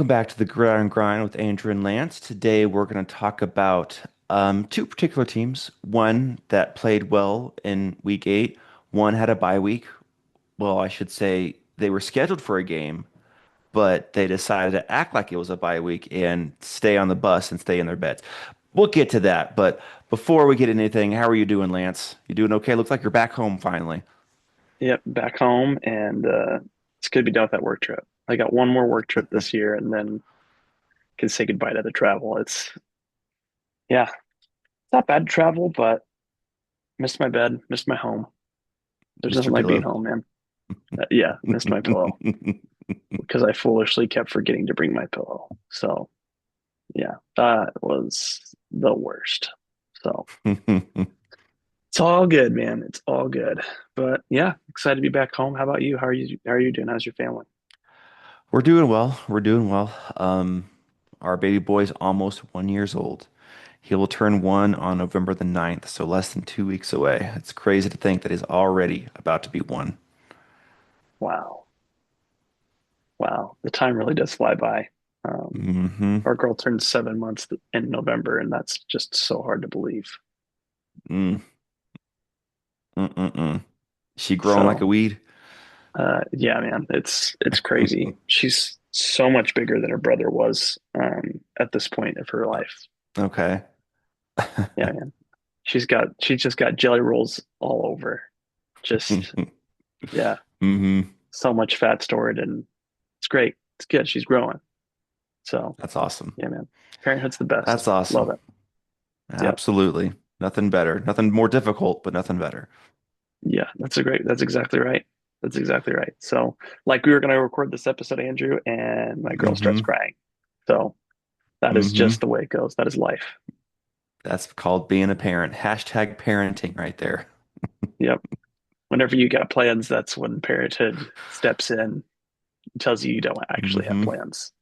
Welcome back to the Gridiron Grind with Andrew and Lance. Today we're going to talk about two particular teams. One that played well in week 8, one had a bye week. Well, I should say they were scheduled for a game, but they decided to act like it was a bye week and stay on the bus and stay in their beds. We'll get to that, but before we get into anything, how are you doing, Lance? You doing okay? Looks like you're back home finally. Yep, back home, and it's good to be done with that work trip. I got one more work trip this year, and then can say goodbye to the travel. Yeah, it's not bad to travel, but missed my bed, missed my home. There's nothing Mr. like being Pillow. home, man. Yeah, missed my pillow because I foolishly kept forgetting to bring my pillow. So yeah, that was the worst. So it's all good, man. It's all good. But yeah, excited to be back home. How about you? How are you doing? How's your family? We're doing well. We're doing well. Our baby boy's almost 1 years old. He will turn one on November the 9th, so less than 2 weeks away. It's crazy to think that he's already about to be one. Wow. Wow, the time really does fly by. Um, Mm-hmm. our girl turned 7 months in November, and that's just so hard to believe. Mm. Mm-mm-mm. She growing like a So, weed? yeah, man, it's crazy. She's so much bigger than her brother was at this point of her life. Okay. Yeah, man, she's just got jelly rolls all over. Just yeah, Mm-hmm. so much fat stored, and it's great. It's good. She's growing. So, That's awesome. yeah, man, parenthood's the best. That's Love awesome. it. Yep. Absolutely. Nothing better. Nothing more difficult, but nothing better. Yeah, that's exactly right. That's exactly right. So, like, we were going to record this episode, Andrew, and my girl starts Mm-hmm. crying. So, that is Mm-hmm. just the way it goes. That is life. That's called being a parent. Hashtag parenting right there. Yep. Whenever you got plans, that's when parenthood steps in and tells you you don't actually have Mm-hmm. plans.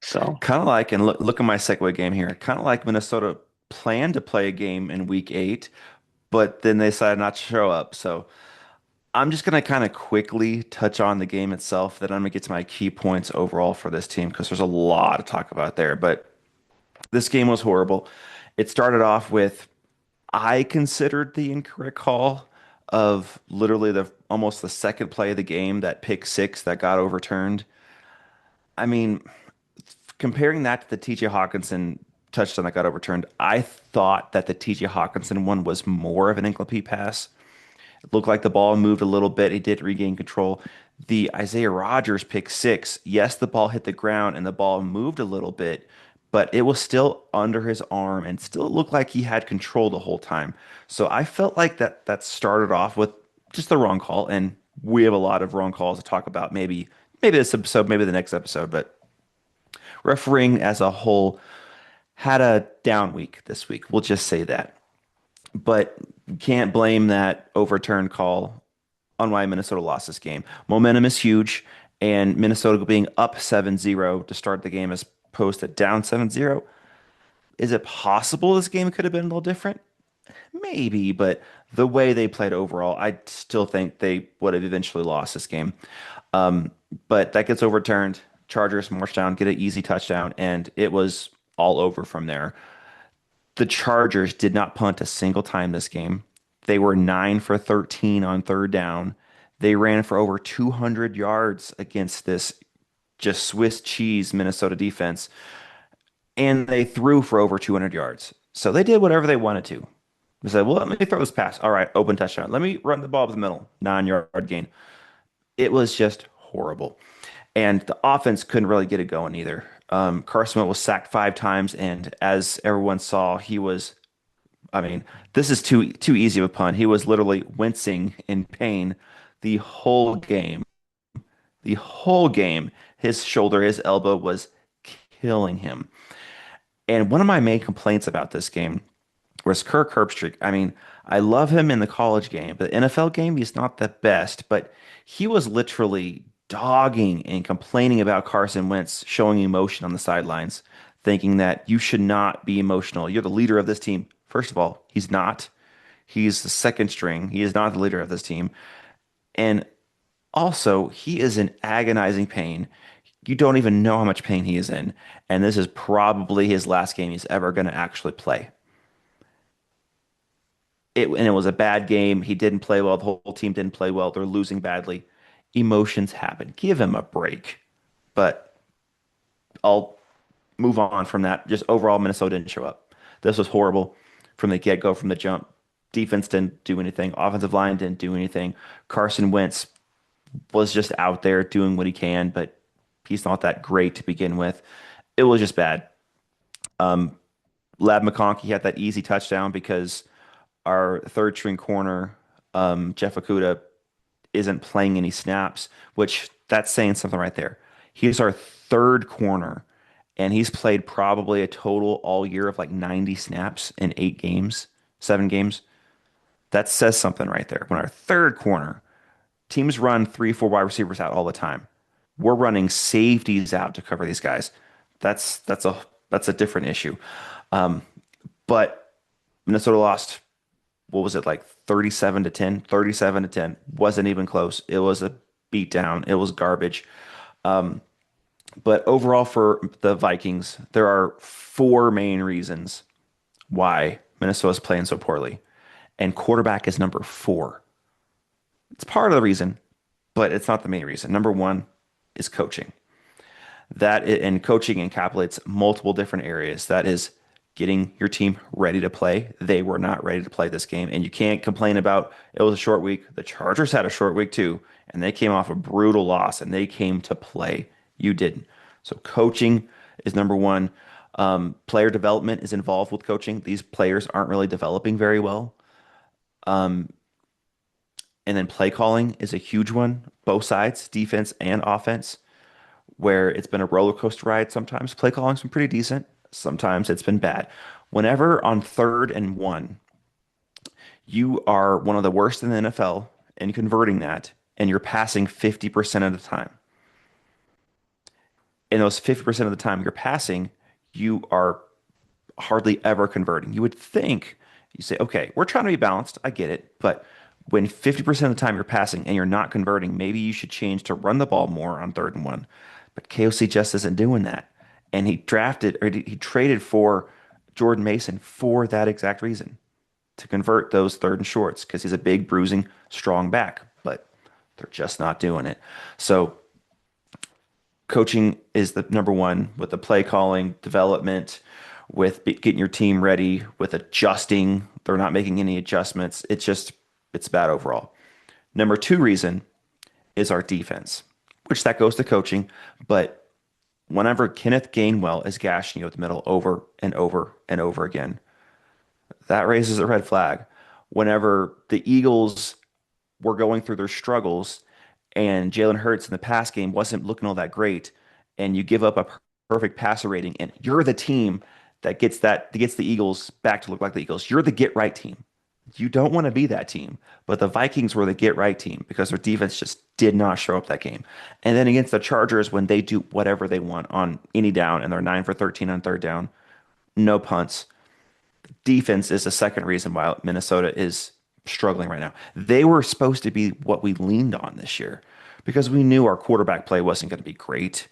So, Kind of like, and look at my segue game here. Kind of like Minnesota planned to play a game in week 8, but then they decided not to show up. So I'm just going to kind of quickly touch on the game itself. Then I'm going to get to my key points overall for this team because there's a lot to talk about there. But this game was horrible. It started off with, I considered the incorrect call of literally the almost the second play of the game, that pick six that got overturned. I mean, comparing that to the TJ Hawkinson touchdown that got overturned, I thought that the TJ Hawkinson one was more of an incomplete pass. It looked like the ball moved a little bit. He did regain control. The Isaiah Rodgers pick six, yes, the ball hit the ground and the ball moved a little bit, but it was still under his arm and still looked like he had control the whole time. So I felt like that started off with just the wrong call, and we have a lot of wrong calls to talk about. Maybe this episode, maybe the next episode, but refereeing as a whole had a down week this week. We'll just say that. But you can't blame that overturned call on why Minnesota lost this game. Momentum is huge, and Minnesota being up 7-0 to start the game as opposed to down 7-0. Is it possible this game could have been a little different? Maybe, but the way they played overall, I still think they would have eventually lost this game. Um, but that gets overturned. Chargers march down, get an easy touchdown, and it was all over from there. The Chargers did not punt a single time this game. They were 9 for 13 on third down. They ran for over 200 yards against this just Swiss cheese Minnesota defense, and they threw for over 200 yards. So they did whatever they wanted to. They said, well, let me throw this pass. All right, open touchdown. Let me run the ball up the middle, 9 yard gain. It was just horrible. And the offense couldn't really get it going either. Carson Wentz was sacked 5 times, and as everyone saw, I mean, this is too easy of a pun. He was literally wincing in pain the whole game. The whole game, his shoulder, his elbow was killing him. And one of my main complaints about this game was Kirk Herbstreit. I mean, I love him in the college game, but the NFL game, he's not the best. But he was literally dogging and complaining about Carson Wentz showing emotion on the sidelines, thinking that you should not be emotional. You're the leader of this team. First of all, he's not. He's the second string. He is not the leader of this team. And also, he is in agonizing pain. You don't even know how much pain he is in. And this is probably his last game he's ever going to actually play. And it was a bad game. He didn't play well. The whole team didn't play well. They're losing badly. Emotions happen. Give him a break. But I'll move on from that. Just overall, Minnesota didn't show up. This was horrible from the get-go, from the jump. Defense didn't do anything. Offensive line didn't do anything. Carson Wentz was just out there doing what he can, but he's not that great to begin with. It was just bad. Lab McConkey had that easy touchdown because our third string corner, Jeff Okudah, isn't playing any snaps, which that's saying something right there. He's our third corner, and he's played probably a total all year of like 90 snaps in 8 games, 7 games. That says something right there. When our third corner, teams run 3, 4 wide receivers out all the time. We're running safeties out to cover these guys. That's a different issue. But Minnesota lost, what was it, like 37 to 10? 37 to 10. Wasn't even close. It was a beatdown. It was garbage. But overall for the Vikings, there are four main reasons why Minnesota's playing so poorly. And quarterback is number four. It's part of the reason, but it's not the main reason. Number one is coaching. And coaching encapsulates multiple different areas. That is getting your team ready to play. They were not ready to play this game, and you can't complain about it was a short week. The Chargers had a short week too, and they came off a brutal loss, and they came to play. You didn't. So coaching is number one. Player development is involved with coaching. These players aren't really developing very well. And then play calling is a huge one, both sides, defense and offense, where it's been a roller coaster ride. Sometimes play calling's been pretty decent. Sometimes it's been bad. Whenever on 3rd and 1, you are one of the worst in the NFL in converting that, and you're passing 50% of the time. And those 50% of the time you're passing, you are hardly ever converting. You would think, you say, okay, we're trying to be balanced. I get it. But when 50% of the time you're passing and you're not converting, maybe you should change to run the ball more on 3rd and 1. But KOC just isn't doing that. And he traded for Jordan Mason for that exact reason, to convert those 3rd and shorts, because he's a big, bruising, strong back. But they're just not doing it. So coaching is the number one, with the play calling, development, with getting your team ready, with adjusting. They're not making any adjustments. It's bad overall. Number two reason is our defense, which that goes to coaching. But whenever Kenneth Gainwell is gashing you at the middle over and over and over again, that raises a red flag. Whenever the Eagles were going through their struggles and Jalen Hurts in the pass game wasn't looking all that great, and you give up a perfect passer rating, and you're the team that gets the Eagles back to look like the Eagles. You're the get right team. You don't want to be that team, but the Vikings were the get right team because their defense just did not show up that game. And then against the Chargers, when they do whatever they want on any down and they're 9 for 13 on 3rd down, no punts. Defense is the second reason why Minnesota is struggling right now. They were supposed to be what we leaned on this year because we knew our quarterback play wasn't going to be great.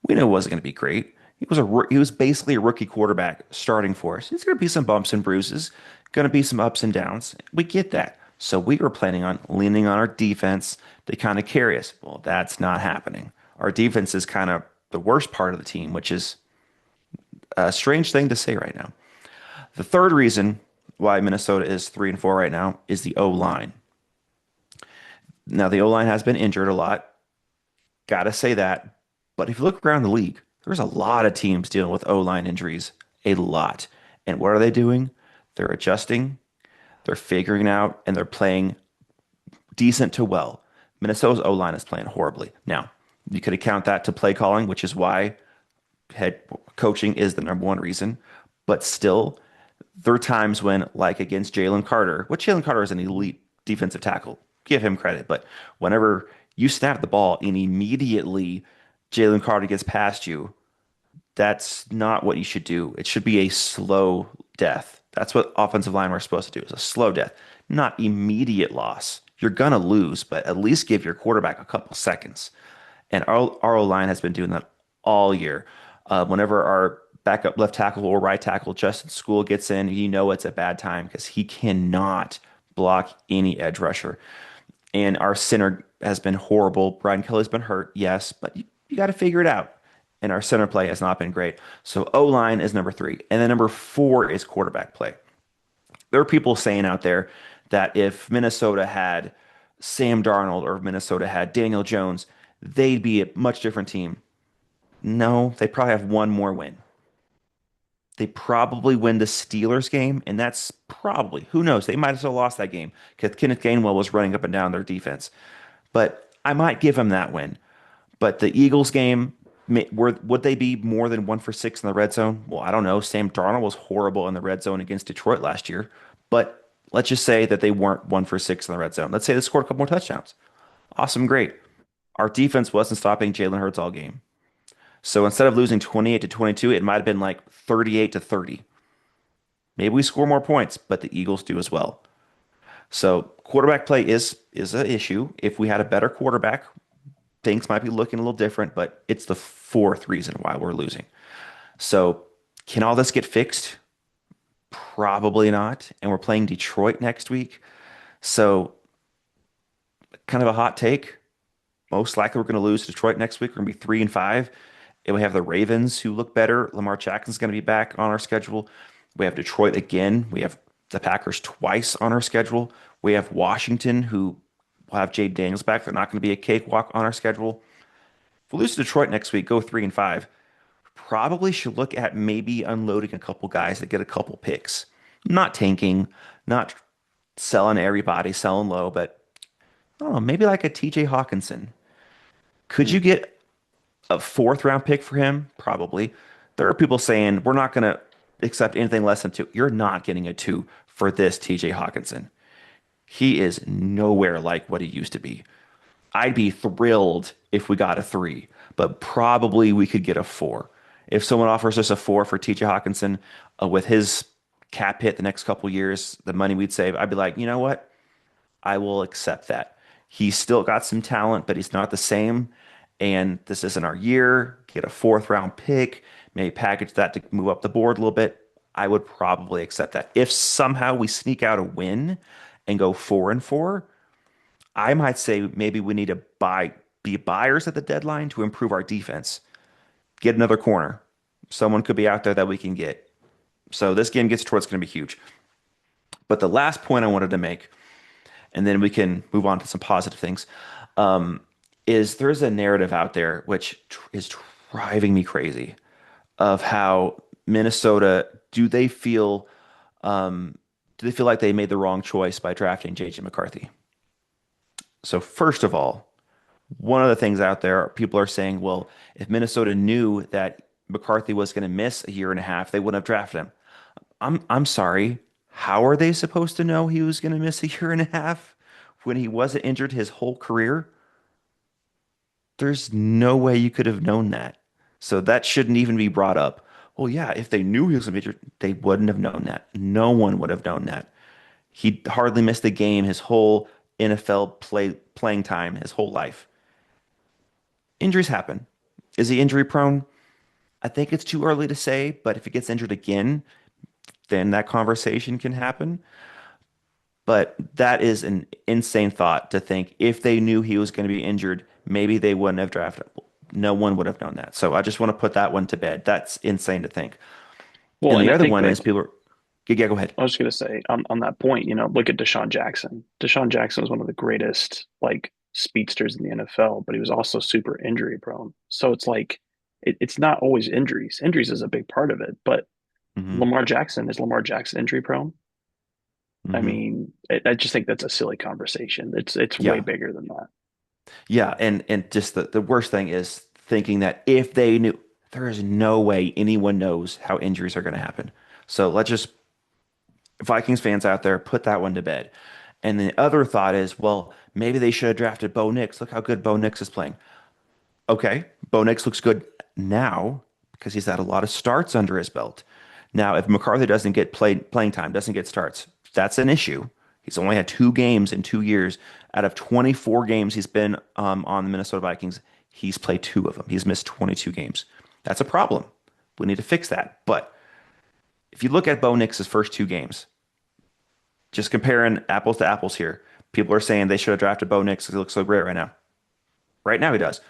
We knew it wasn't going to be great. He was basically a rookie quarterback starting for us. There's going to be some bumps and bruises, going to be some ups and downs. We get that. So we were planning on leaning on our defense to kind of carry us. Well, that's not happening. Our defense is kind of the worst part of the team, which is a strange thing to say right now. The third reason why Minnesota is 3-4 right now is the O line. Now, the O line has been injured a lot. Gotta say that. But if you look around the league, there's a lot of teams dealing with O line injuries. A lot. And what are they doing? They're adjusting, they're figuring out, and they're playing decent to well. Minnesota's O line is playing horribly. Now, you could account that to play calling, which is why head coaching is the number one reason. But still, there are times when, like against Jalen Carter, which Jalen Carter is an elite defensive tackle, give him credit. But whenever you snap the ball and immediately Jalen Carter gets past you, that's not what you should do. It should be a slow death. That's what offensive linemen are supposed to do, is a slow death, not immediate loss. You're gonna lose, but at least give your quarterback a couple seconds. And our O line has been doing that all year. Whenever our backup left tackle or right tackle, Justin School, gets in, you know it's a bad time because he cannot block any edge rusher. And our center has been horrible. Brian Kelly's been hurt, yes, but you got to figure it out. And our center play has not been great. So O line is number three. And then number four is quarterback play. There are people saying out there that if Minnesota had Sam Darnold or Minnesota had Daniel Jones, they'd be a much different team. No, they probably have one more win. They probably win the Steelers game, and that's probably, who knows, they might as well lost that game because Kenneth Gainwell was running up and down their defense. But I might give them that win. But the Eagles game, would they be more than 1 for 6 in the red zone? Well, I don't know. Sam Darnold was horrible in the red zone against Detroit last year. But let's just say that they weren't 1 for 6 in the red zone. Let's say they scored a couple more touchdowns. Awesome, great. Our defense wasn't stopping Jalen Hurts all game. So instead of losing 28-22, it might have been like 38-30. Maybe we score more points, but the Eagles do as well. So quarterback play is an issue. If we had a better quarterback, things might be looking a little different, but it's the fourth reason why we're losing. So can all this get fixed? Probably not. And we're playing Detroit next week. So kind of a hot take. Most likely we're going to lose to Detroit next week. We're going to be 3-5. And we have the Ravens who look better. Lamar Jackson's going to be back on our schedule. We have Detroit again. We have the Packers twice on our schedule. We have Washington who will have Jade Daniels back. They're not going to be a cakewalk on our schedule. If we lose to Detroit next week, go 3-5. Probably should look at maybe unloading a couple guys that get a couple picks. Not tanking, not selling everybody, selling low, but I don't know, maybe like a TJ Hawkinson. Could Hmm. you get a fourth round pick for him? Probably. There are people saying we're not going to accept anything less than two. You're not getting a two for this TJ Hawkinson. He is nowhere like what he used to be. I'd be thrilled if we got a three, but probably we could get a four. If someone offers us a four for TJ Hawkinson with his cap hit the next couple years, the money we'd save, I'd be like, you know what? I will accept that. He's still got some talent, but he's not the same. And this isn't our year. Get a fourth round pick, maybe package that to move up the board a little bit. I would probably accept that. If somehow we sneak out a win and go 4-4, I might say maybe we need to be buyers at the deadline to improve our defense. Get another corner. Someone could be out there that we can get. So this game gets towards going to be huge. But the last point I wanted to make, and then we can move on to some positive things, is there's a narrative out there which is driving me crazy of how Minnesota do they feel like they made the wrong choice by drafting JJ McCarthy? So first of all, one of the things out there, people are saying, well, if Minnesota knew that McCarthy was going to miss a year and a half, they wouldn't have drafted him. I'm sorry. How are they supposed to know he was going to miss a year and a half when he wasn't injured his whole career? There's no way you could have known that. So that shouldn't even be brought up. Well, yeah, if they knew he was going to be injured, they wouldn't have known that. No one would have known that. He hardly missed a game his whole playing time, his whole life. Injuries happen. Is he injury prone? I think it's too early to say, but if he gets injured again, then that conversation can happen. But that is an insane thought to think if they knew he was going to be injured, maybe they wouldn't have drafted him. No one would have known that. So I just want to put that one to bed. That's insane to think. Well, And and the I other think one that is people are, yeah, go ahead. I was going to say on that point, look at Deshaun Jackson. Deshaun Jackson was one of the greatest like speedsters in the NFL, but he was also super injury prone. So it's like it's not always injuries. Injuries is a big part of it, but Hmm. Lamar Jackson injury prone? I Hmm. mean, I just think that's a silly conversation. It's way Yeah. bigger than that. Yeah. And just the worst thing is thinking that if they knew, there is no way anyone knows how injuries are going to happen. So let's just, Vikings fans out there, put that one to bed. And the other thought is, well, maybe they should have drafted Bo Nix. Look how good Bo Nix is playing. Okay, Bo Nix looks good now because he's had a lot of starts under his belt. Now, if McCarthy doesn't get playing time, doesn't get starts, that's an issue. He's only had 2 games in 2 years. Out of 24 games he's been on the Minnesota Vikings, He's played two of them. He's missed 22 games. That's a problem. We need to fix that. But if you look at Bo Nix's first two games, just comparing apples to apples here, people are saying they should have drafted Bo Nix because he looks so great right now. Right now he does.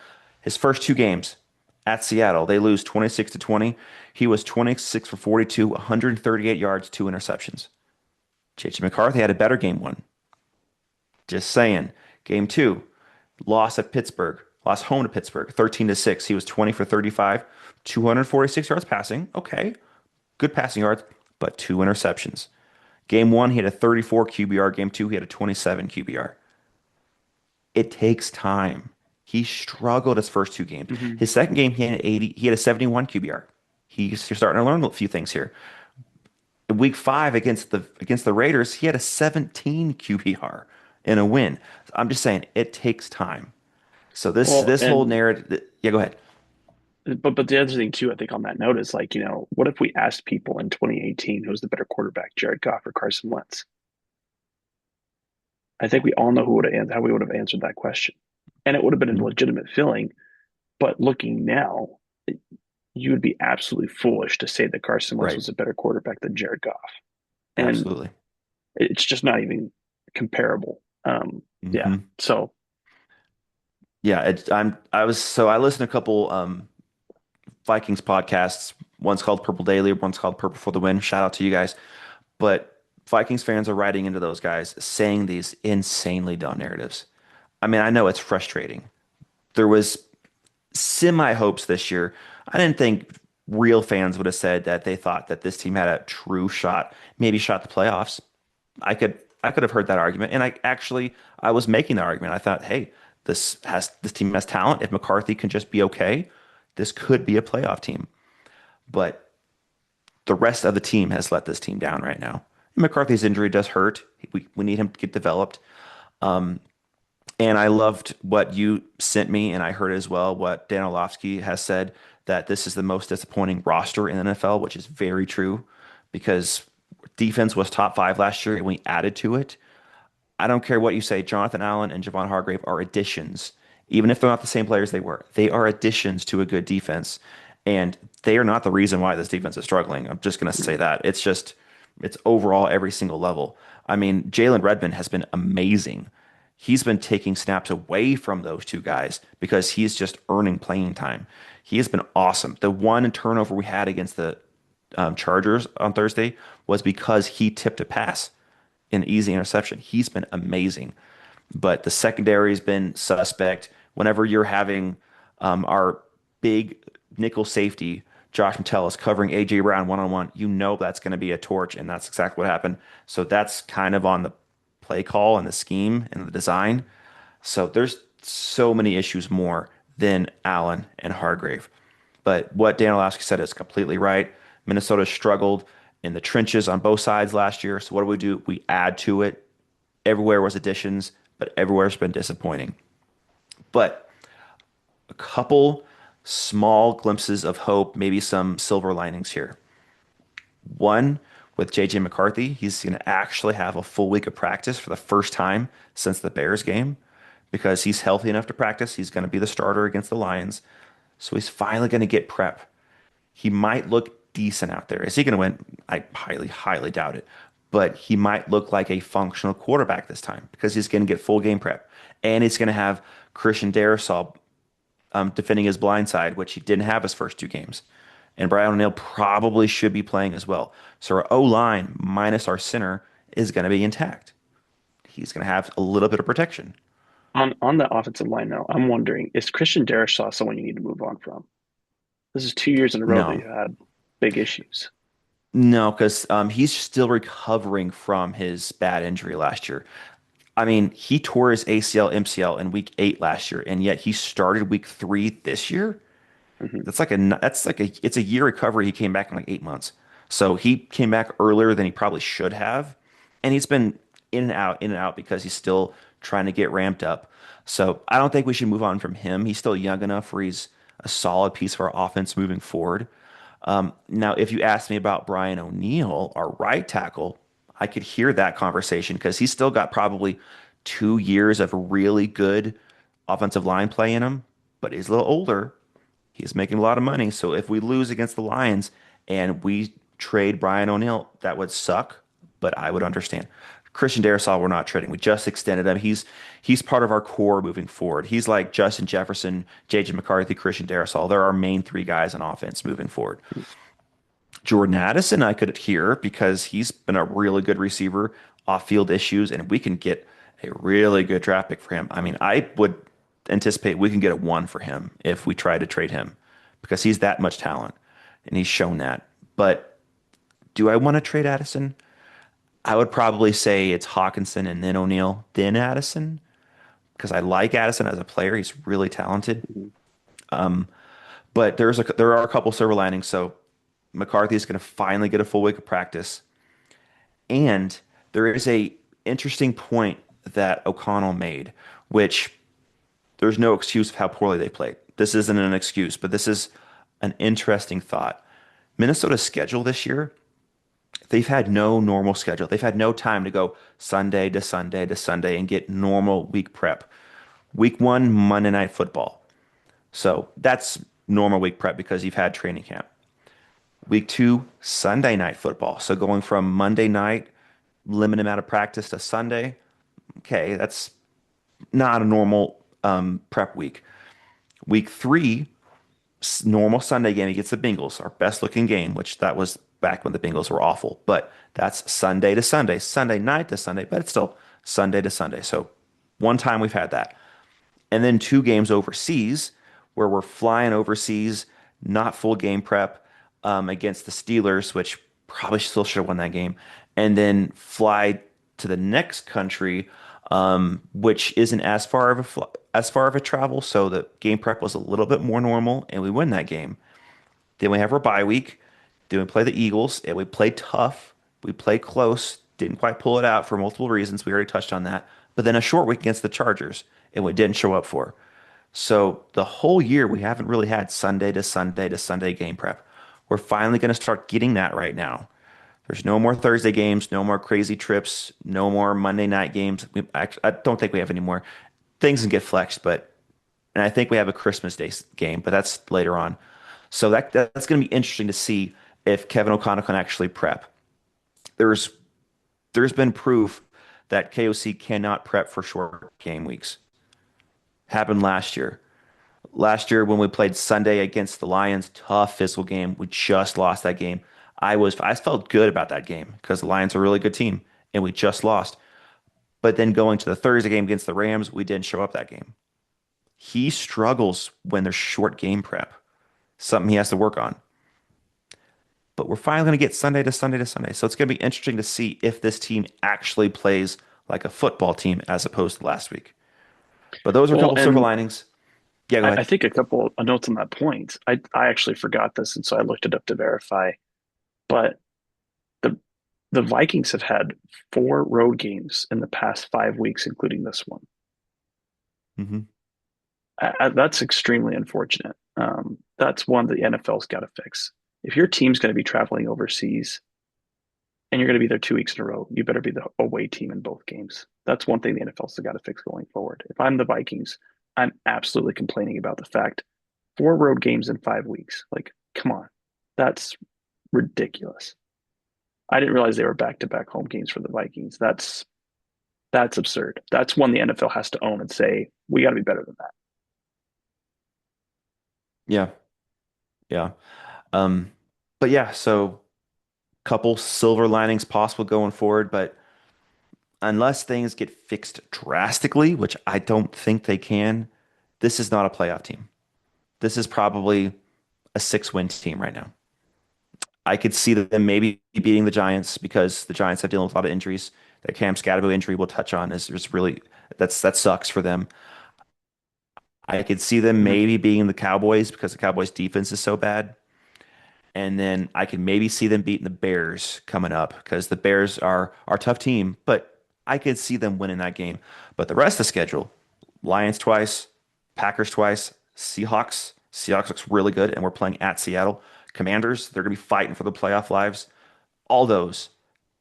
His first two games at Seattle, they lose 26 to 20. He was 26 for 42, 138 yards, two interceptions. JJ McCarthy had a better game one. Just saying. Game two, loss at Pittsburgh, lost home to Pittsburgh, 13 to 6. He was 20 for 35, 246 yards passing. Okay, good passing yards, but two interceptions. Game one, he had a 34 QBR. Game two, he had a 27 QBR. It takes time. He struggled his first two games. Hmm. His second game, he had 80, he had a 71 QBR. He's starting to learn a few things here. In week five against the Raiders, he had a 17 QBR in a win. I'm just saying it takes time. So this Well, this whole and narrative, yeah, go ahead. but the other thing too, I think on that note is like, what if we asked people in 2018 who's the better quarterback, Jared Goff or Carson Wentz? I think we all know how we would have answered that question, and it would have been a Mhm. legitimate feeling. But looking now, you would be absolutely foolish to say that Carson Wentz Right. was a better quarterback than Jared Goff, and Absolutely. it's just not even comparable. Yeah. Hmm. So, Yeah, I listened to a couple Vikings podcasts. One's called Purple Daily, one's called Purple for the Win. Shout out to you guys. But Vikings fans are writing into those guys saying these insanely dumb narratives. I mean, I know it's frustrating. There was semi hopes this year. I didn't think real fans would have said that they thought that this team had a true shot, maybe shot the playoffs. I could have heard that argument, and I was making that argument. I thought, hey, this team has talent. If McCarthy can just be okay, this could be a playoff team. But the rest of the team has let this team down right now. McCarthy's injury does hurt. We need him to get developed. And I loved what you sent me, and I heard as well what Dan Orlovsky has said that this is the most disappointing roster in the NFL, which is very true because defense was top five last year, and we added to it. I don't care what you say. Jonathan Allen and Javon Hargrave are additions. Even if they're not the same players they were, they are additions to a good defense. And they are not the reason why this defense is struggling. I'm just going to say that. It's overall every single level. I mean, Jalen Redmond has been amazing. He's been taking snaps away from those two guys because he's just earning playing time. He has been awesome. The one turnover we had against the Chargers on Thursday was because he tipped a pass, an easy interception. He's been amazing, but the secondary has been suspect. Whenever you're having our big nickel safety, Josh Metellus, covering AJ Brown one on one, you know that's going to be a torch, and that's exactly what happened. So that's kind of on the play call and the scheme and the design. So there's so many issues more than Allen and Hargrave. But what Dan Orlovsky said is completely right. Minnesota struggled in the trenches on both sides last year. So what do? We add to it. Everywhere was additions, but everywhere's been disappointing. But a couple small glimpses of hope, maybe some silver linings here. One, with JJ McCarthy, he's going to actually have a full week of practice for the first time since the Bears game because he's healthy enough to practice. He's going to be the starter against the Lions. So he's finally going to get prep. He might look decent out there. Is he going to win? I highly, highly doubt it. But he might look like a functional quarterback this time because he's going to get full game prep. And he's going to have Christian Darrisaw defending his blind side, which he didn't have his first two games. And Brian O'Neill probably should be playing as well. So our O line minus our center is going to be intact. He's going to have a little bit of protection. on the offensive line now, I'm wondering, is Christian Darrisaw someone you need to move on from? This is 2 years in a row that No, you had big issues. no, because he's still recovering from his bad injury last year. I mean, he tore his ACL, MCL in week 8 last year, and yet he started week 3 this year. Hmm. It's a year recovery. He came back in like 8 months. So he came back earlier than he probably should have. And he's been in and out because he's still trying to get ramped up. So I don't think we should move on from him. He's still young enough where he's a solid piece of our offense moving forward. Now, if you ask me about Brian O'Neill, our right tackle, I could hear that conversation because he's still got probably 2 years of really good offensive line play in him but he's a little older. He's making a lot of money. So if we lose against the Lions and we trade Brian O'Neill, that would suck, but I would understand. Christian Darrisaw, we're not trading. We just extended him. He's part of our core moving forward. He's like Justin Jefferson, J.J. McCarthy, Christian Darrisaw. They're our main three guys on offense moving forward. Jordan Addison, I could hear because he's been a really good receiver, off-field issues, and we can get a really good draft pick for him. I mean, I would anticipate we can get a one for him if we try to trade him because he's that much talent and he's shown that. But do I want to trade Addison? I would probably say it's Hawkinson and then O'Neal, then Addison because I like Addison as a player. He's really talented. Mhm. But there are a couple silver linings. So McCarthy is going to finally get a full week of practice. And there is a interesting point that O'Connell made, which there's no excuse of how poorly they played. This isn't an excuse, but this is an interesting thought. Minnesota's schedule this year, they've had no normal schedule. They've had no time to go Sunday to Sunday to Sunday and get normal week prep. Week one, Monday Night Football. So that's normal week prep because you've had training camp. Week two, Sunday Night Football. So going from Monday night, limited amount of practice to Sunday. Okay, that's not a normal prep week. Week three, normal Sunday game against the Bengals, our best looking game, which that was back when the Bengals were awful. But that's Sunday to Sunday, Sunday night to Sunday, but it's still Sunday to Sunday. So one time we've had that. And then two games overseas where we're flying overseas, not full game prep against the Steelers, which probably still should have won that game, and then fly to the next country, which isn't as far of a travel. So the game prep was a little bit more normal, and we win that game. Then we have our bye week. Then we play the Eagles, and we play tough. We play close. Didn't quite pull it out for multiple reasons. We already touched on that. But then a short week against the Chargers, and we didn't show up for. So the whole year we haven't really had Sunday to Sunday to Sunday game prep. We're finally going to start getting that right now. There's no more Thursday games, no more crazy trips, no more Monday night games. I don't think we have any more. Things can get flexed, but and I think we have a Christmas Day game, but that's later on. So that's going to be interesting to see if Kevin O'Connell can actually prep. There's there's been proof that KOC cannot prep for short game weeks. Happened last year. Last year when we played Sunday against the Lions, tough physical game. We just lost that game. I felt good about that game because the Lions are a really good team and we just lost. But then going to the Thursday game against the Rams, we didn't show up that game. He struggles when there's short game prep. Something he has to work on. But we're finally going to get Sunday to Sunday to Sunday. So it's going to be interesting to see if this team actually plays like a football team as opposed to last week. But those are a Well, couple silver and linings. Yeah, go I ahead. think a couple of notes on that point. I actually forgot this, and so I looked it up to verify. But the the Vikings have had four road games in the past 5 weeks, including this one. Hmm. That's extremely unfortunate. That's one that the NFL's got to fix. If your team's going to be traveling overseas and you're going to be there 2 weeks in a row, you better be the away team in both games. That's one thing the NFL's got to fix going forward. If I'm the Vikings, I'm absolutely complaining about the fact four road games in 5 weeks. Like, come on, that's ridiculous. I didn't realize they were back-to-back home games for the Vikings. That's absurd. That's one the NFL has to own and say we got to be better than that. Yeah, yeah. Um, but yeah, so couple silver linings possible going forward, but unless things get fixed drastically, which I don't think they can, this is not a playoff team. This is probably a 6-win team right now. I could see them maybe beating the Giants because the Giants are dealing with a lot of injuries. The Cam Scatterbo injury we'll touch on is really that sucks for them. I could see them Mhm. maybe beating the Cowboys because the Cowboys defense is so bad. And then I could maybe see them beating the Bears coming up because the Bears are our tough team, but I could see them winning that game. But the rest of the schedule, Lions twice, Packers twice, Seahawks. Seahawks looks really good, and we're playing at Seattle. Commanders, they're gonna be fighting for the playoff lives. All those,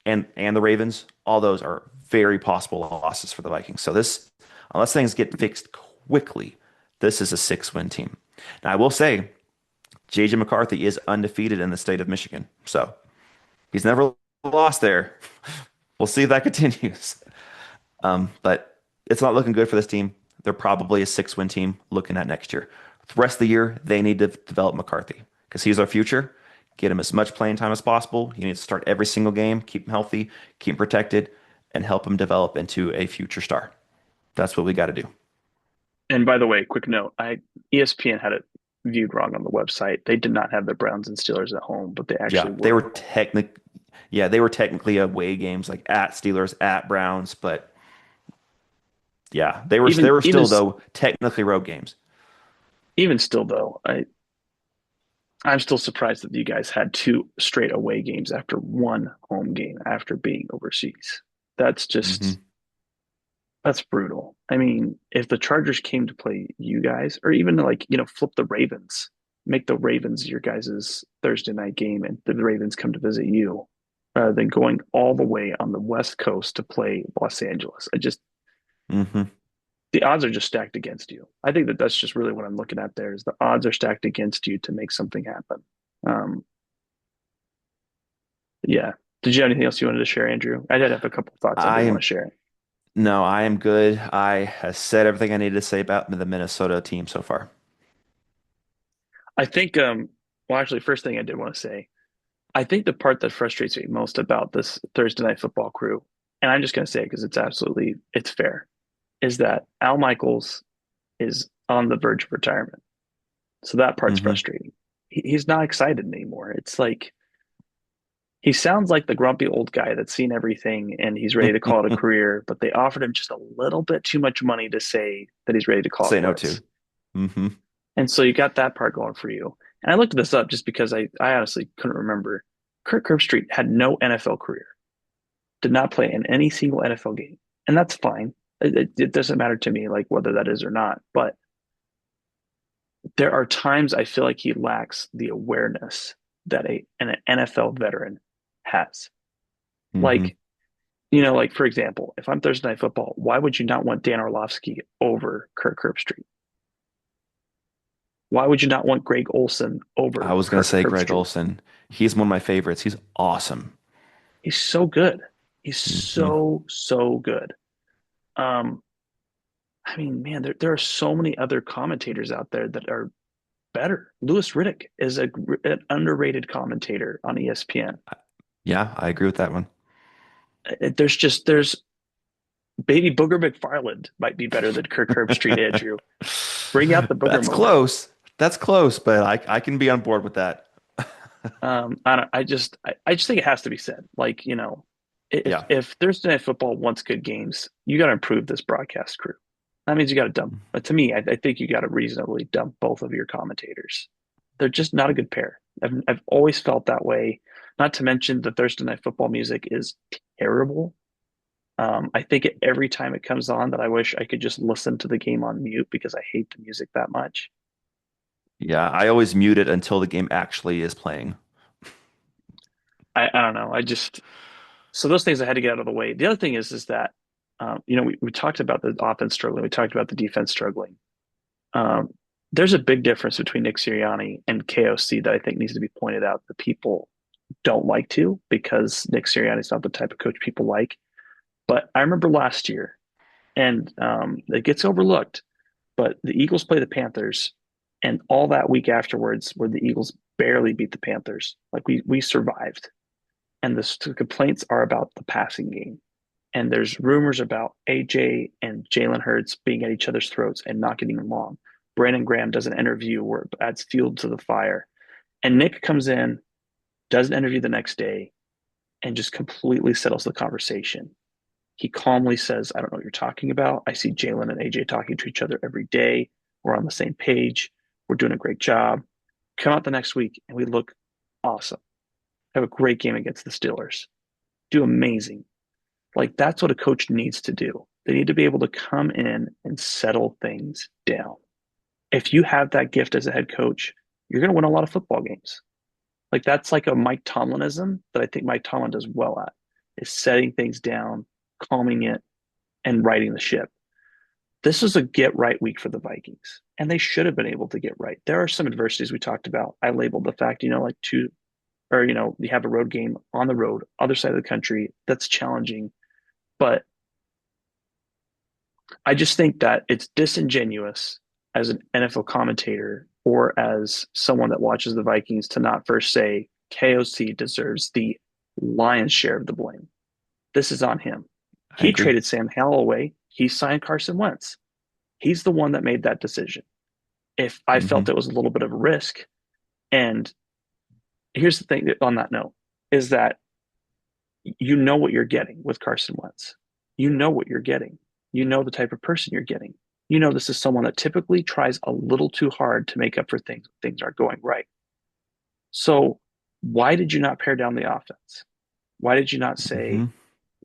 and the Ravens, all those are very possible losses for the Vikings. So this, unless things get fixed quickly, This is a 6-win team. Now, I will say, JJ McCarthy is undefeated in the state of Michigan. So he's never lost there. We'll see if that continues. But it's not looking good for this team. They're probably a 6-win team looking at next year. The rest of the year, they need to develop McCarthy because he's our future. Get him as much playing time as possible. You need to start every single game, keep him healthy, keep him protected, and help him develop into a future star. That's what we got to do. And by the way, quick note, I ESPN had it viewed wrong on the website. They did not have the Browns and Steelers at home, but they Yeah, actually they were at were home. they were technically away games like at Steelers, at Browns, but yeah, they Even were even still though technically road games. even still though, I'm still surprised that you guys had two straight away games after one home game after being overseas. That's just Hmm. that's brutal. I mean, if the Chargers came to play you guys, or even like, flip the Ravens, make the Ravens your guys' Thursday night game, and the Ravens come to visit you, rather than going all the way on the West Coast to play Los Angeles. Hmm. The odds are just stacked against you. I think that that's just really what I'm looking at there is the odds are stacked against you to make something happen. Um, yeah. Did you have anything else you wanted to share, Andrew? I did have a couple of thoughts I I did want am to share. No, I am good. I have said everything I needed to say about the Minnesota team so far. I think, well, actually, first thing I did want to say, I think the part that frustrates me most about this Thursday night football crew, and I'm just going to say it because it's fair, is that Al Michaels is on the verge of retirement. So that part's Hmm. frustrating. He's not excited anymore. It's like he sounds like the grumpy old guy that's seen everything and he's ready to call it a career, but they offered him just a little bit too much money to say that he's ready to call it Say no quits. to. Hmm. And so you got that part going for you. And I looked this up just because I honestly couldn't remember. Kirk Herbstreit had no NFL career, did not play in any single NFL game. And that's fine. It doesn't matter to me like whether that is or not. But there are times I feel like he lacks the awareness that an NFL veteran has. Hmm. Like, like for example, if I'm Thursday Night Football, why would you not want Dan Orlovsky over Kirk Herbstreit? Why would you not want Greg Olson I over was gonna Kirk say Greg Herbstreit? Olson. He's one of my favorites. He's awesome. He's so good. He's Hmm. so good. Um, I mean, man, there are so many other commentators out there that are better. Louis Riddick is an underrated commentator on ESPN. Yeah, I agree with that one. There's Baby Booger McFarland might be better than Kirk Herbstreit, Andrew. Bring out the Booger That's moment. close. That's close, but I can be on board with that. I don't, I just think it has to be said. Like, Yeah. if Thursday Night Football wants good games, you got to improve this broadcast crew. That means you got to dump. But to me, I think you got to reasonably dump both of your commentators. They're just not a good pair. I've always felt that way. Not to mention the Thursday Night Football music is terrible. I think every time it comes on that I wish I could just listen to the game on mute because I hate the music that much. Yeah, I always mute it until the game actually is playing. I don't know. So those things I had to get out of the way. The other thing is that we talked about the offense struggling, we talked about the defense struggling. Um, there's a big difference between Nick Sirianni and KOC that I think needs to be pointed out that people don't like to because Nick Sirianni is not the type of coach people like. But I remember last year, and it gets overlooked, but the Eagles play the Panthers, and all that week afterwards, where the Eagles barely beat the Panthers, like we survived, and the complaints are about the passing game. And there's rumors about AJ and Jalen Hurts being at each other's throats and not getting along. Brandon Graham does an interview where it adds fuel to the fire. And Nick comes in, does an interview the next day, and just completely settles the conversation. He calmly says, I don't know what you're talking about. I see Jalen and AJ talking to each other every day. We're on the same page. We're doing a great job. Come out the next week and we look awesome. Have a great game against the Steelers. Do amazing. Like that's what a coach needs to do. They need to be able to come in and settle things down. If you have that gift as a head coach, you're going to win a lot of football games. Like that's like a Mike Tomlinism that I think Mike Tomlin does well at is setting things down, calming it, and righting the ship. This was a get right week for the Vikings, and they should have been able to get right. There are some adversities we talked about. I labeled the fact, like two, or you have a road game on the road, other side of the country. That's challenging, but I just think that it's disingenuous as an NFL commentator or as someone that watches the Vikings to not first say KOC deserves the lion's share of the blame. This is on him. I He agree. traded Sam Howell away. He signed Carson Wentz. He's the one that made that decision. If I Hmm. felt it was a little bit of a risk, and here's the thing on that note is that you know what you're getting with Carson Wentz. You know what you're getting. You know the type of person you're getting. You know this is someone that typically tries a little too hard to make up for things aren't going right. So why did you not pare down the offense? Why did you not say Hmm.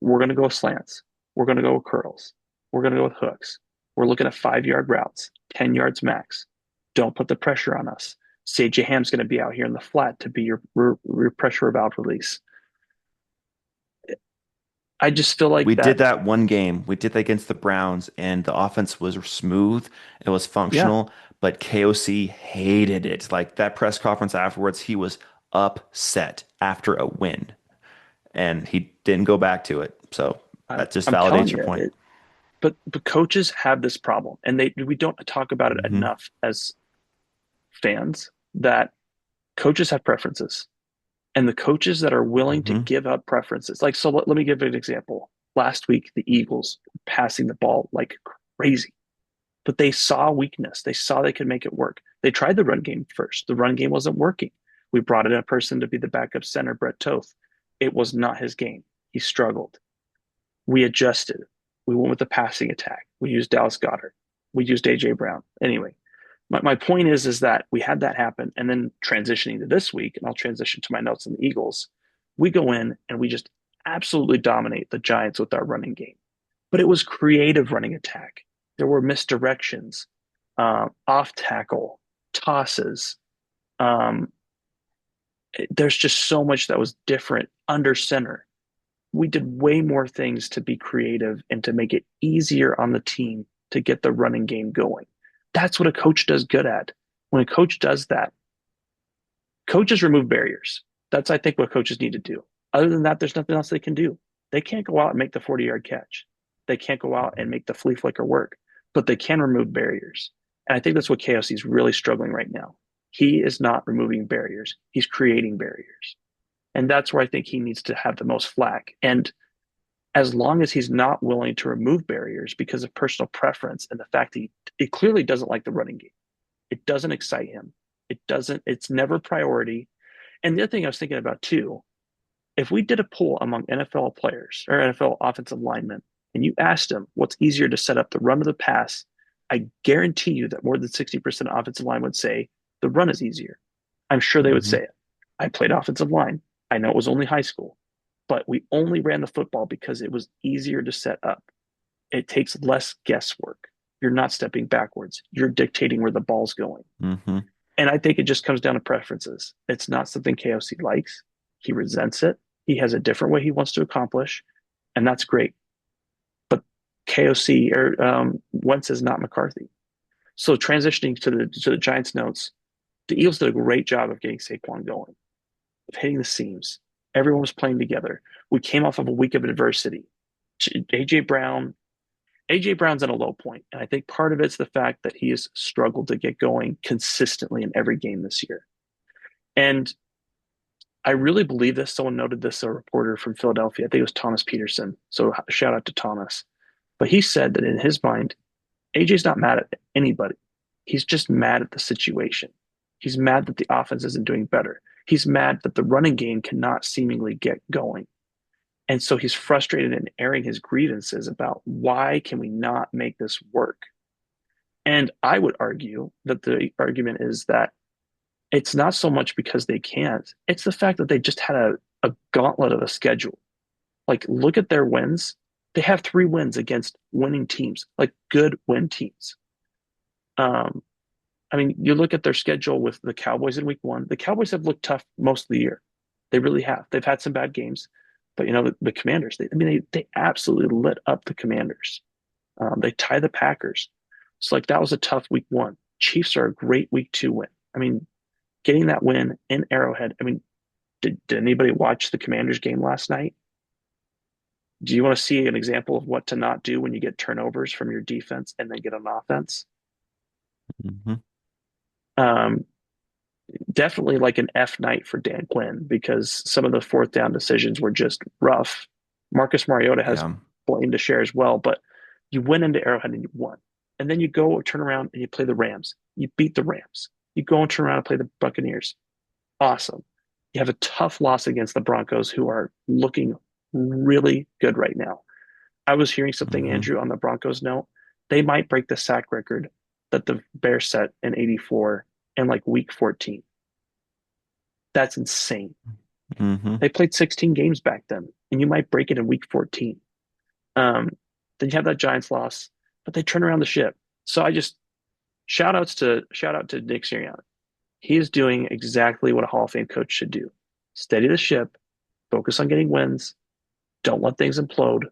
we're going to go slants, we're going to go with curls, we're going to go with hooks, we're looking at 5 yard routes, 10 yards max. Don't put the pressure on us. CJ Ham's going to be out here in the flat to be your pressure valve release. I just feel like We did that. that one game. We did that against the Browns, and the offense was smooth. It was Yeah, functional, but KOC hated it. Like that press conference afterwards, he was upset after a win, and he didn't go back to it. So that just I'm telling validates your you, point. but coaches have this problem, and we don't talk about it Hmm. enough as fans that coaches have preferences, and the coaches that are willing to Hmm. give up preferences, like so. Let me give you an example. Last week, the Eagles passing the ball like crazy, but they saw weakness. They saw they could make it work. They tried the run game first. The run game wasn't working. We brought in a person to be the backup center, Brett Toth. It was not his game. He struggled. We adjusted. We went with the passing attack. We used Dallas Goedert. We used AJ Brown. Anyway, my point is that we had that happen, and then transitioning to this week, and I'll transition to my notes on the Eagles. We go in and we just absolutely dominate the Giants with our running game, but it was creative running attack. There were misdirections, off tackle, tosses. Um, there's just so much that was different under center. We did way more things to be creative and to make it easier on the team to get the running game going. That's what a coach does good at. When a coach does that, coaches remove barriers. That's, I think, what coaches need to do. Other than that, there's nothing else they can do. They can't go out and make the 40-yard catch. They can't go out and make the flea flicker work, but they can remove barriers. And I think that's what KOC is really struggling right now. He is not removing barriers. He's creating barriers. And that's where I think he needs to have the most flack. And as long as he's not willing to remove barriers because of personal preference and the fact that he clearly doesn't like the running game, it doesn't excite him. It's never priority. And the other thing I was thinking about too, if we did a poll among NFL players or NFL offensive linemen, and you asked them what's easier to set up, the run or the pass, I guarantee you that more than 60% of offensive line would say the run is easier. I'm sure they would Hmm. say it. I played offensive line. I know it was only high school, but we only ran the football because it was easier to set up. It takes less guesswork. You're not stepping backwards. You're dictating where the ball's going. Hmm. And I think it just comes down to preferences. It's not something KOC likes. He resents it. He has a different way he wants to accomplish, and that's great. But KOC or Wentz is not McCarthy. So transitioning to the Giants notes, the Eagles did a great job of getting Saquon going, of hitting the seams. Everyone was playing together. We came off of a week of adversity. AJ Brown, AJ Brown's at a low point, and I think part of it's the fact that he has struggled to get going consistently in every game this year. And I really believe this. Someone noted this, a reporter from Philadelphia. I think it was Thomas Peterson. So shout out to Thomas. But he said that in his mind, AJ's not mad at anybody. He's just mad at the situation. He's mad that the offense isn't doing better. He's mad that the running game cannot seemingly get going. And so he's frustrated and airing his grievances about why can we not make this work? And I would argue that the argument is that it's not so much because they can't, it's the fact that they just had a gauntlet of a schedule. Like, look at their wins. They have 3 wins against winning teams, like good win teams. Um, I mean, you look at their schedule with the Cowboys in week one. The Cowboys have looked tough most of the year. They really have. They've had some bad games, but the Commanders, I mean, they absolutely lit up the Commanders. They tie the Packers. So like that was a tough week one. Chiefs are a great week two win. I mean, getting that win in Arrowhead. I mean, did anybody watch the Commanders game last night? Do you want to see an example of what to not do when you get turnovers from your defense and then get an offense? Hmm. Um, Definitely like an F night for Dan Quinn because some of the fourth down decisions were just rough. Marcus Mariota has Yeah. blame to share as well, but you went into Arrowhead and you won. And then you go turn around and you play the Rams. You beat the Rams. You go and turn around and play the Buccaneers. Awesome. You have a tough loss against the Broncos, who are looking really good right now. I was hearing something, Hmm. Andrew, on the Broncos note. They might break the sack record that the Bears set in 84 in like week 14. That's insane. Hmm. They played 16 games back then, and you might break it in week 14. Um, then you have that Giants loss, but they turn around the ship. So I just shout out to Nick Sirianni. He is doing exactly what a Hall of Fame coach should do. Steady the ship, focus on getting wins, don't let things implode,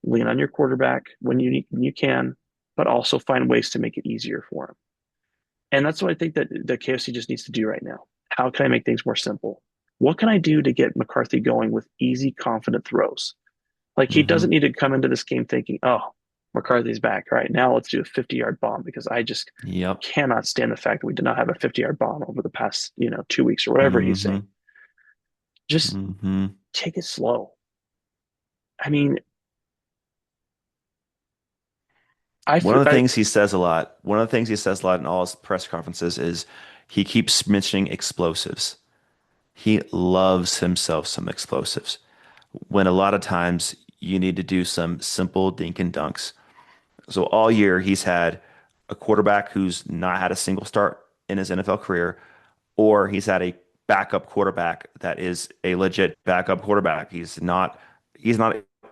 lean on your quarterback when you can, but also find ways to make it easier for him. And that's what I think that the KFC just needs to do right now. How can I make things more simple? What can I do to get McCarthy going with easy, confident throws? Like he Hmm. doesn't need to come into this game thinking, oh, McCarthy's back. All right, now let's do a 50-yard bomb because I just Yep. cannot stand the fact that we did not have a 50-yard bomb over the past, 2 weeks or whatever he's saying. Hmm. Just Hmm. take it slow. I mean, I, One of the I things he says a lot, one of the things he says a lot in all his press conferences is he keeps mentioning explosives. He loves himself some explosives. When a lot of times you need to do some simple dink and dunks. So all year he's had a quarterback who's not had a single start in his NFL career, or he's had a backup quarterback that is a legit backup quarterback. He's not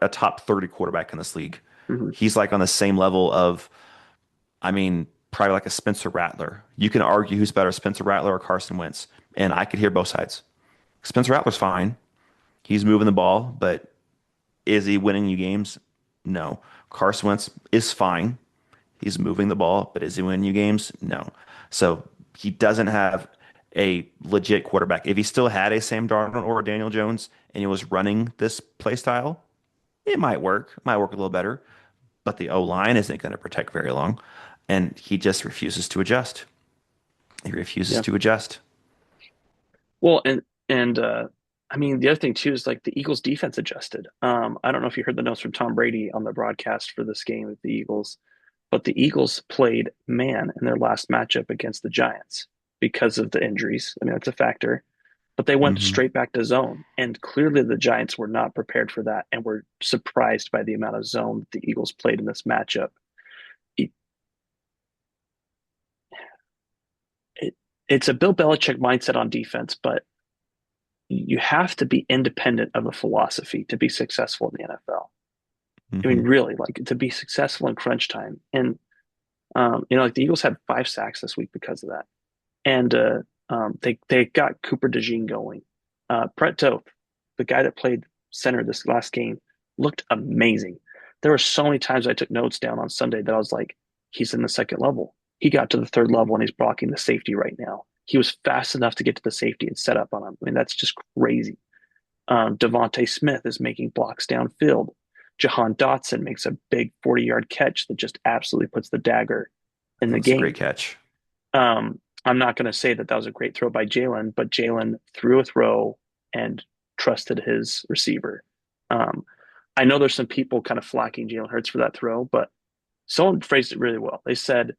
a top 30 quarterback in this league. mhm, He's like on the same level of, I mean, probably like a Spencer Rattler. You can argue who's better, Spencer Rattler or Carson Wentz, and I could hear both sides. Spencer Rattler's fine. He's moving the ball, but is he winning you games? No. Carson Wentz is fine. He's moving the ball, but is he winning you games? No. So he doesn't have a legit quarterback. If he still had a Sam Darnold or a Daniel Jones and he was running this play style, it might work. It might work a little better, but the O line isn't going to protect very long. And he just refuses to adjust. He refuses yeah. to adjust. Well, and I mean the other thing too is like the Eagles defense adjusted. I don't know if you heard the notes from Tom Brady on the broadcast for this game with the Eagles, but the Eagles played man in their last matchup against the Giants because of the injuries. I mean, that's a factor. But they went Hmm. straight back to zone, and clearly the Giants were not prepared for that and were surprised by the amount of zone that the Eagles played in this matchup. It, it, it's a Bill Belichick mindset on defense, but you have to be independent of a philosophy to be successful in the NFL. I mean, Hmm. really, like to be successful in crunch time. And like the Eagles had 5 sacks this week because of that. And they got Cooper DeJean going. Brett Toth, the guy that played center this last game, looked amazing. There were so many times I took notes down on Sunday that I was like, he's in the second level. He got to the third level and he's blocking the safety right now. He was fast enough to get to the safety and set up on him. I mean, that's just crazy. Devontae Smith is making blocks downfield. Jahan Dotson makes a big 40-yard catch that just absolutely puts the dagger in That the was a great game. catch. I'm not going to say that that was a great throw by Jalen, but Jalen threw a throw and trusted his receiver. Um, I know there's some people kind of flacking Jalen Hurts for that throw, but someone phrased it really well. They said,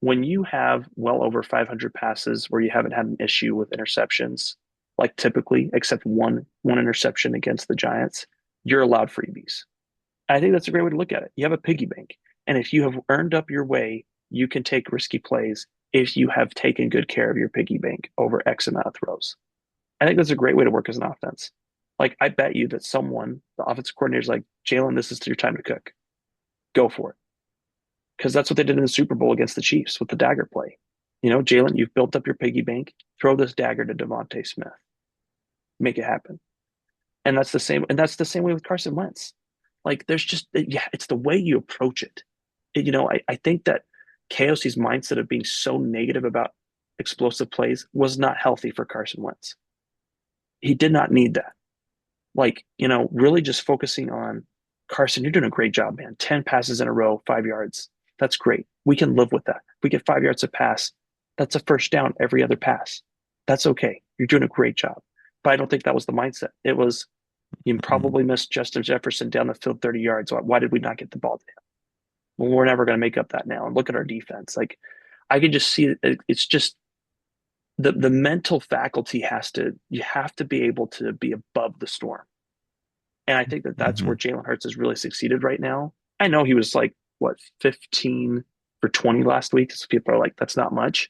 when you have well over 500 passes where you haven't had an issue with interceptions, like typically, except one interception against the Giants, you're allowed freebies. I think that's a great way to look at it. You have a piggy bank, and if you have earned up your way, you can take risky plays if you have taken good care of your piggy bank over X amount of throws. I think that's a great way to work as an offense. Like I bet you that someone, the offensive coordinator, is like, Jalen, this is your time to cook. Go for it. Because that's what they did in the Super Bowl against the Chiefs with the dagger play. Jalen, you've built up your piggy bank. Throw this dagger to Devontae Smith. Make it happen. And that's the same way with Carson Wentz. Like there's just, yeah, it's the way you approach it. I think that KOC's mindset of being so negative about explosive plays was not healthy for Carson Wentz. He did not need that. Like, really just focusing on Carson, you're doing a great job, man. 10 passes in a row, 5 yards. That's great. We can live with that. If we get 5 yards a pass, that's a first down every other pass. That's okay. You're doing a great job. But I don't think that was the mindset. It was, you Mhm. probably missed Justin Jefferson down the field 30 yards. Why did we not get the ball to him? Well, we're never going to make up that now. And look at our defense. Like, I can just see it's just the mental faculty you have to be able to be above the storm. And I think that that's where Mhm. Jalen Hurts has really succeeded right now. I know he was like, what, 15 for 20 last week. So people are like, that's not much,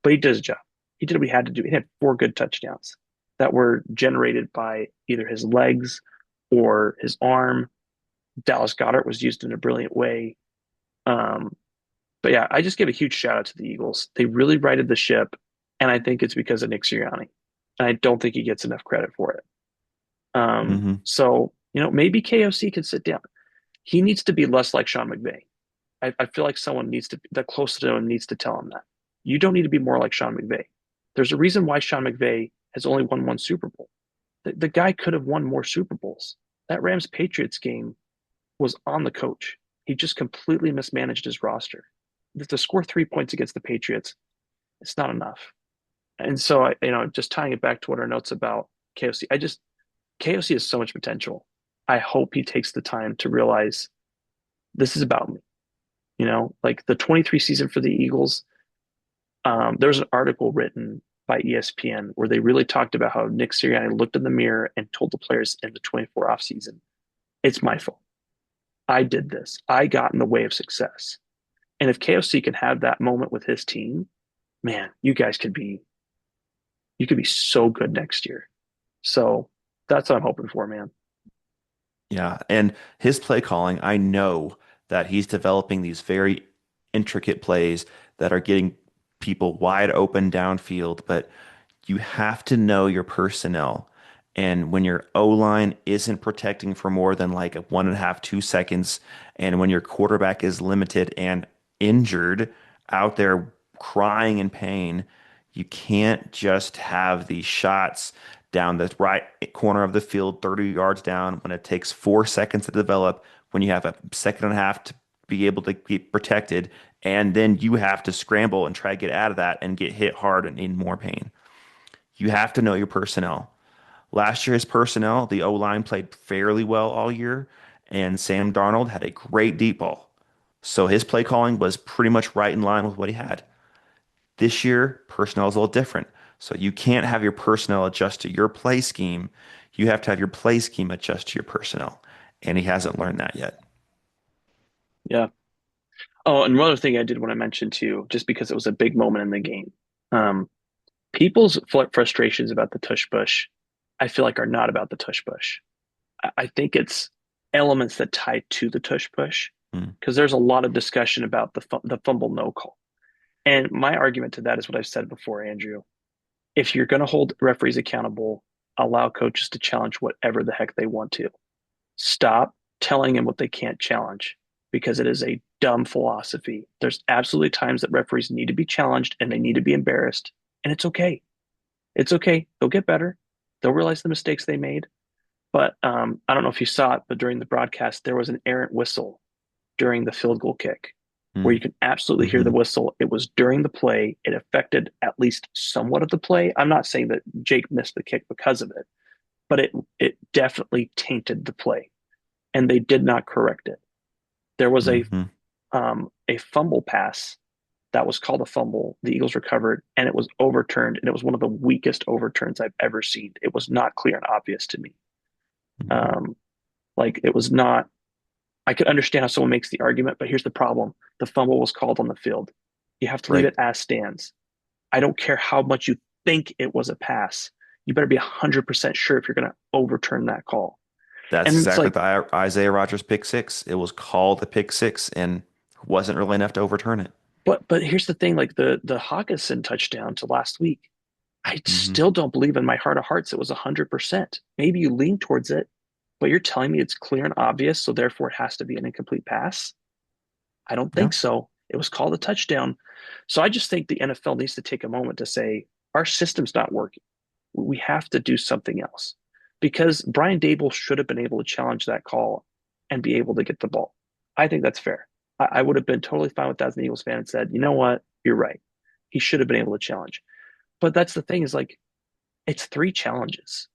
but he did his job. He did what he had to do. He had 4 good touchdowns that were generated by either his legs or his arm. Dallas Goedert was used in a brilliant way. Um, but yeah, I just give a huge shout out to the Eagles. They really righted the ship. And I think it's because of Nick Sirianni. And I don't think he gets enough credit for it. Mhm. So, maybe KOC can sit down. He needs to be less like Sean McVay. I feel like someone needs to, that close to him needs to tell him that. You don't need to be more like Sean McVay. There's a reason why Sean McVay has only won one Super Bowl. The guy could have won more Super Bowls. That Rams Patriots game was on the coach. He just completely mismanaged his roster. To score 3 points against the Patriots, it's not enough. And so, just tying it back to what our notes about KOC, KOC has so much potential. I hope he takes the time to realize this is about me. Like the 23 season for the Eagles, there was an article written by ESPN where they really talked about how Nick Sirianni looked in the mirror and told the players in the 24 offseason, it's my fault. I did this. I got in the way of success. And if KOC can have that moment with his team, man, you could be so good next year. So that's what I'm hoping for, man. Yeah, and his play calling, I know that he's developing these very intricate plays that are getting people wide open downfield, but you have to know your personnel. And when your O-line isn't protecting for more than like a 1.5, 2 seconds, and when your quarterback is limited and injured out there crying in pain, you can't just have these shots down the right corner of the field, 30 yards down, when it takes 4 seconds to develop, when you have a second and a half to be able to get protected, and then you have to scramble and try to get out of that and get hit hard and in more pain. You have to know your personnel. Last year, his personnel, the O line played fairly well all year, and Sam Darnold had a great deep ball. So his play calling was pretty much right in line with what he had. This year, personnel is a little different. So you can't have your personnel adjust to your play scheme. You have to have your play scheme adjust to your personnel. And he hasn't learned that yet. Yeah. Oh, and one other thing I did want to mention too, just because it was a big moment in the game. Um, People's frustrations about the tush push, I feel like are not about the tush push. I think it's elements that tie to the tush push Hmm. because there's a lot of discussion about the fumble no call. And my argument to that is what I've said before, Andrew. If you're going to hold referees accountable, allow coaches to challenge whatever the heck they want to. Stop telling them what they can't challenge because it is a dumb philosophy. There's absolutely times that referees need to be challenged and they need to be embarrassed, and it's okay. It's okay. They'll get better. They'll realize the mistakes they made. But I don't know if you saw it, but during the broadcast, there was an errant whistle during the field goal kick where Hmm. you can absolutely hear the Hmm. whistle. It was during the play. It affected at least somewhat of the play. I'm not saying that Jake missed the kick because of it, but it definitely tainted the play, and they did not correct it. There was Hmm. a fumble pass that was called a fumble. The Eagles recovered, and it was overturned, and it was one of the weakest overturns I've ever seen. It was not clear and obvious to me. Hmm. Um, like it was not. I could understand how someone makes the argument, but here's the problem: the fumble was called on the field. You have to leave Right. it as stands. I don't care how much you think it was a pass. You better be 100% sure if you're going to overturn that call. That's And it's exactly like, the Isaiah Rogers pick six. It was called the pick six and wasn't really enough to overturn it. but here's the thing: like the Hawkinson touchdown to last week, I Hmm. still don't believe in my heart of hearts it was 100%. Maybe you lean towards it, but you're telling me it's clear and obvious, so therefore it has to be an incomplete pass. I don't Yeah. think so. It was called a touchdown. So I just think the NFL needs to take a moment to say, our system's not working. We have to do something else because Brian Dable should have been able to challenge that call and be able to get the ball. I think that's fair. I would have been totally fine with that as an Eagles fan and said, you know what? You're right. He should have been able to challenge. But that's the thing is like, it's three challenges.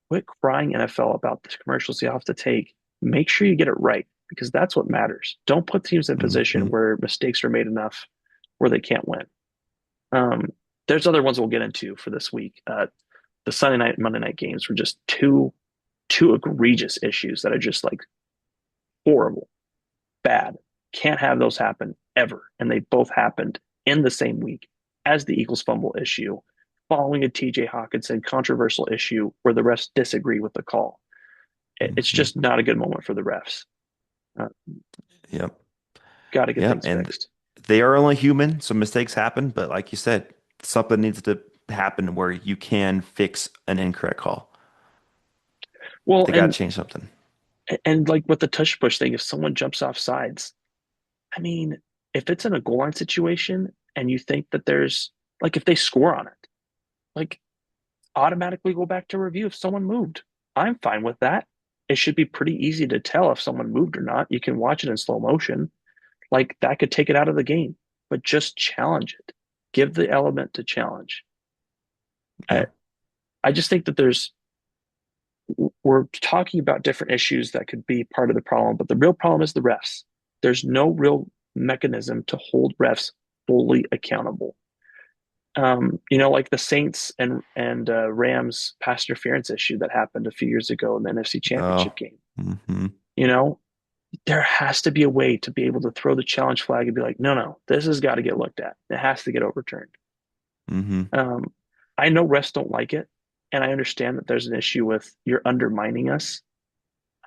Quit crying NFL about the commercials you have to take. Make sure you get it right because that's what matters. Don't put teams in position Hmm. where mistakes are made enough where they can't win. Um, there's other ones we'll get into for this week. The Sunday night and Monday night games were just two egregious issues that are just like horrible, bad. Can't have those happen ever. And they both happened in the same week as the Eagles fumble issue, following a TJ Hawkinson controversial issue where the refs disagree with the call. It's Hmm. just not a good moment for the refs. Uh, Yep. Got to get Yep. things And fixed. they are only human, so mistakes happen. But like you said, something needs to happen where you can fix an incorrect call. Well, They got to change something. and like with the tush push thing, if someone jumps off sides, I mean, if it's in a goal line situation and you think that there's like if they score on it, like automatically go back to review if someone moved. I'm fine with that. It should be pretty easy to tell if someone moved or not. You can watch it in slow motion. Like that could take it out of the game, but just challenge it. Give the element to challenge. I, Yeah. I just think that we're talking about different issues that could be part of the problem, but the real problem is the refs. There's no real mechanism to hold refs fully accountable. Like the Saints and Rams pass interference issue that happened a few years ago in the NFC Oh. Championship game. Hmm. You know, there has to be a way to be able to throw the challenge flag and be like, no, no, this has got to get looked at. It has to get overturned. Hmm. Um, I know refs don't like it, and I understand that there's an issue with you're undermining us.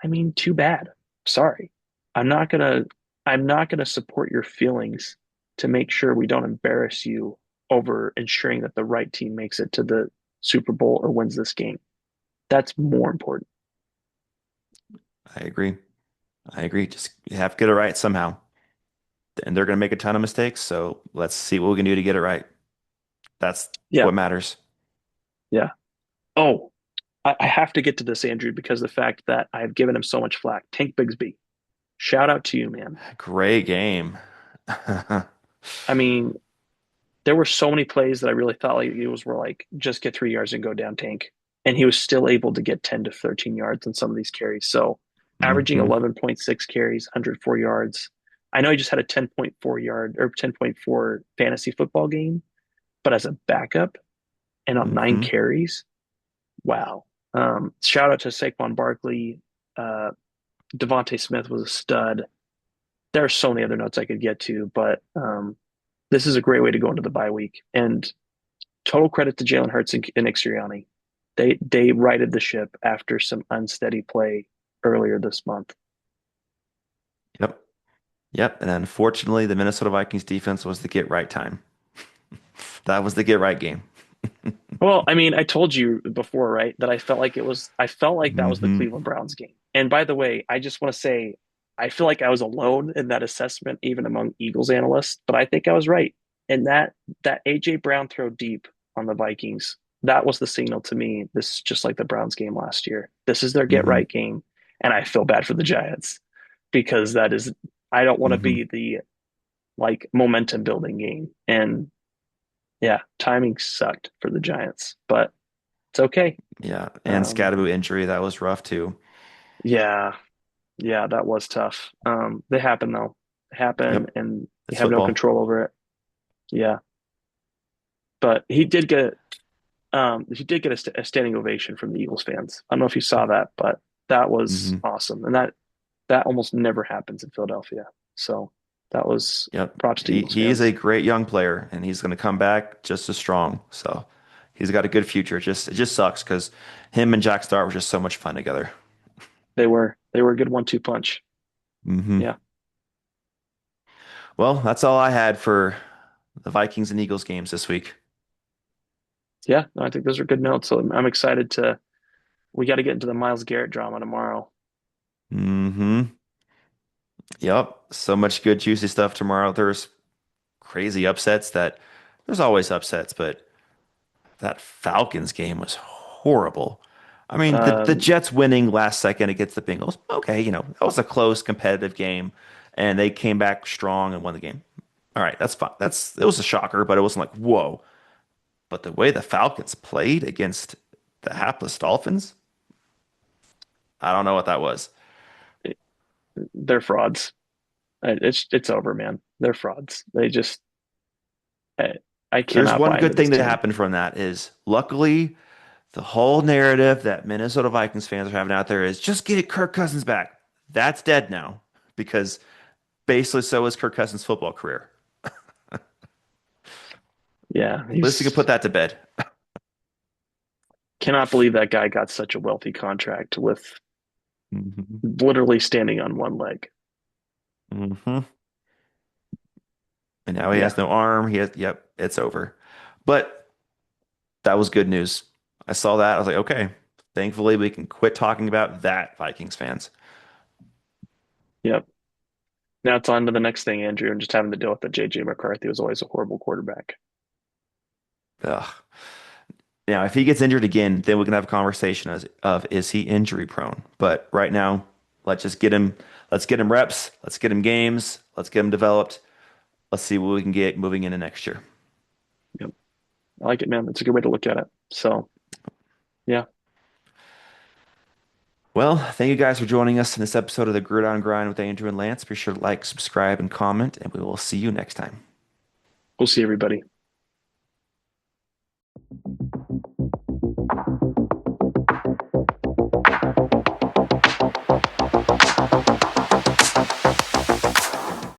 I mean, too bad. Sorry. I'm not gonna I'm not gonna support your feelings to make sure we don't embarrass you over ensuring that the right team makes it to the Super Bowl or wins this game. That's more important. I agree. I agree. Just you have to get it right somehow. And they're going to make a ton of mistakes. So let's see what we can do to get it right. That's Yeah, what matters. yeah. Oh, I have to get to this, Andrew, because the fact that I've given him so much flack. Tank Bigsby, shout out to you, man. Great game. I mean, there were so many plays that I really thought like it was were like just get 3 yards and go down tank. And he was still able to get 10 to 13 yards on some of these carries. So averaging Hmm. 11.6 carries, 104 yards. I know he just had a 10.4 yard or 10.4 fantasy football game, but as a backup and on nine Hmm. carries, wow. Shout out to Saquon Barkley. Uh, Devontae Smith was a stud. There are so many other notes I could get to, but this is a great way to go into the bye week. And total credit to Jalen Hurts and Nick Sirianni. They righted the ship after some unsteady play earlier this month. Yep. Yep. And unfortunately, the Minnesota Vikings defense was the get right time. That was the get right game. Well, I mean, I told you before, right, that I felt like that was the Hmm. Cleveland Browns game. And by the way, I just want to say I feel like I was alone in that assessment, even among Eagles analysts, but I think I was right. And that AJ Brown throw deep on the Vikings, that was the signal to me. This is just like the Browns game last year. This is their get Hmm. right game. And I feel bad for the Giants because that is I don't want to Hmm. be the like momentum building game. And yeah, timing sucked for the Giants, but it's okay. Yeah. And Um, Scadaboo injury, that was rough too. yeah, yeah, that was tough. They happen though. They happen, Yep. and you It's have no football. control over it. Yeah, but he did get a standing ovation from the Eagles fans. I don't know if you saw that, but that was Hmm. awesome, and that almost never happens in Philadelphia. So that was Yep. props to Eagles He is a fans. great young player and he's going to come back just as strong. So he's got a good future. It just sucks because him and Jack Star were just so much fun together. They were a good 1-2 punch. Hmm. Yeah, Well, that's all I had for the Vikings and Eagles games this week. yeah. No, I think those are good notes. So I'm excited to. We got to get into the Miles Garrett drama tomorrow. Hmm. Yep. So much good, juicy stuff tomorrow. There's crazy upsets that there's always upsets, but that Falcons game was horrible. I mean, the Um, Jets winning last second against the Bengals, okay, that was a close, competitive game, and they came back strong and won the game. All right, that's fine. It was a shocker, but it wasn't like, whoa. But the way the Falcons played against the hapless Dolphins, I don't know what that was. they're frauds. It's over, man. They're frauds. I, I There's cannot one buy into good this thing that team. happened from that is luckily the whole narrative that Minnesota Vikings fans are having out there is just get Kirk Cousins back. That's dead now because basically so is Kirk Cousins' football career. Yeah, At least you can put he's that to bed. cannot believe that guy got such a wealthy contract with Hmm. literally standing on one leg. Hmm. And now he Yeah, has no arm. Yep, it's over. But that was good news. I saw that. I was like, okay, thankfully we can quit talking about that, Vikings fans. yep. Now it's on to the next thing, Andrew, and just having to deal with that JJ McCarthy was always a horrible quarterback. Ugh. Now, if he gets injured again, then we can have a conversation of is he injury prone? But right now, let's just get him. Let's get him reps. Let's get him games. Let's get him developed. Let's see what we can get moving into next year. Yep. I like it, man. That's a good way to look at it. So, yeah, Well, thank you guys for joining us in this episode of the Gridiron Grind with Andrew and Lance. Be sure to like, subscribe, and comment, and we will see you next time. we'll see everybody.